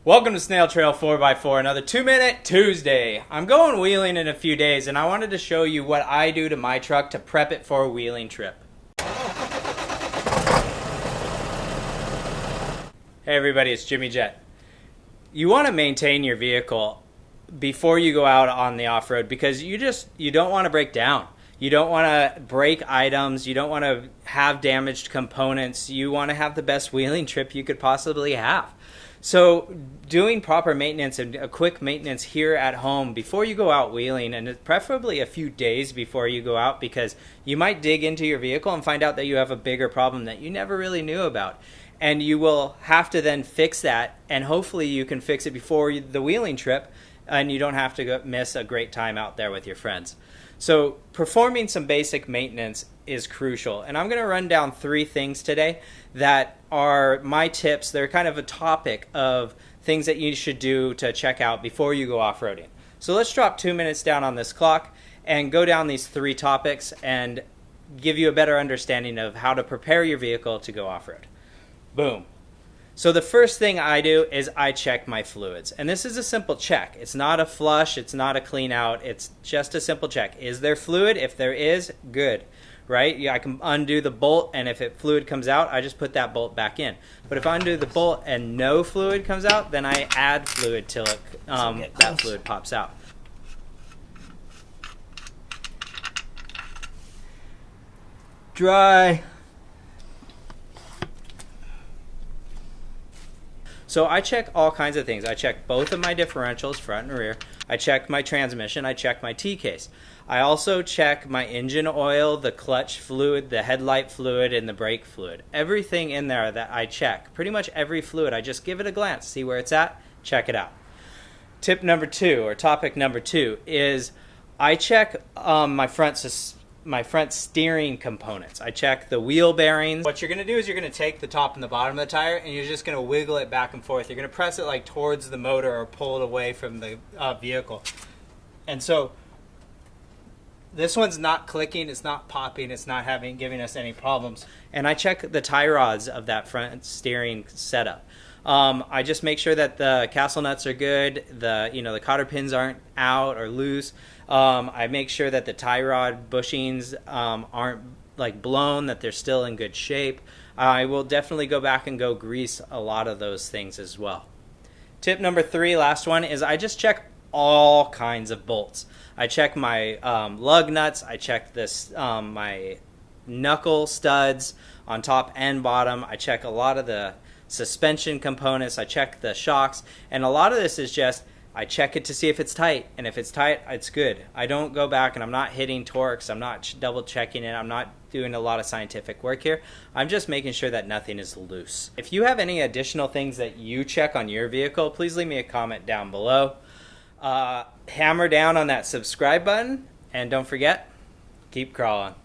Welcome to Snail Trail 4x4, another 2-minute Tuesday. I'm going wheeling in a few days, and I wanted to show you what I do to my truck to prep it for a wheeling trip. Hey everybody, it's Jimmy Jet. You want to maintain your vehicle before you go out on the off-road because you don't want to break down. You don't want to break items. You don't want to have damaged components. You want to have the best wheeling trip you could possibly have. So doing proper maintenance and a quick maintenance here at home before you go out wheeling, and preferably a few days before you go out, because you might dig into your vehicle and find out that you have a bigger problem that you never really knew about. And you will have to then fix that, and hopefully you can fix it before the wheeling trip and you don't have to miss a great time out there with your friends. So performing some basic maintenance is crucial, and I'm going to run down 3 things today that are my tips. They're kind of a topic of things that you should do to check out before you go off-roading. So let's drop 2 minutes down on this clock and go down these 3 topics and give you a better understanding of how to prepare your vehicle to go off-road. Boom. So the first thing I do is I check my fluids. And this is a simple check. It's not a flush. It's not a clean out. It's just a simple check. Is there fluid? If there is, good. Right? Yeah, I can undo the bolt, and if fluid comes out, I just put that bolt back in. But if I undo the bolt and no fluid comes out, then I add fluid till that fluid pops out. Dry. So I check all kinds of things. I check both of my differentials, front and rear. I check my transmission. I check my T-case. I also check my engine oil, the clutch fluid, the headlight fluid, and the brake fluid. Everything in there that I check, pretty much every fluid, I just give it a glance, see where it's at, check it out. Tip number 2, or topic number 2, is I check my front steering components. I check the wheel bearings. What you're going to do is you're going to take the top and the bottom of the tire and you're just going to wiggle it back and forth. You're going to press it like towards the motor or pull it away from the vehicle. And so this one's not clicking, it's not popping, it's not giving us any problems. And I check the tie rods of that front steering setup. I just make sure that the castle nuts are good, the cotter pins aren't out or loose. I make sure that the tie rod bushings aren't like blown, that they're still in good shape. I will definitely go back and go grease a lot of those things as well. Tip number 3, last one, is I just check all kinds of bolts. I check my lug nuts. I check my knuckle studs on top and bottom. I check a lot of the suspension components. I check the shocks, and a lot of this is just I check it to see if it's tight, and if it's tight, it's good. I don't go back and I'm not hitting torques. I'm not double checking it. I'm not doing a lot of scientific work here. I'm just making sure that nothing is loose. If you have any additional things that you check on your vehicle, please leave me a comment down below. Hammer down on that subscribe button, and don't forget, keep crawling.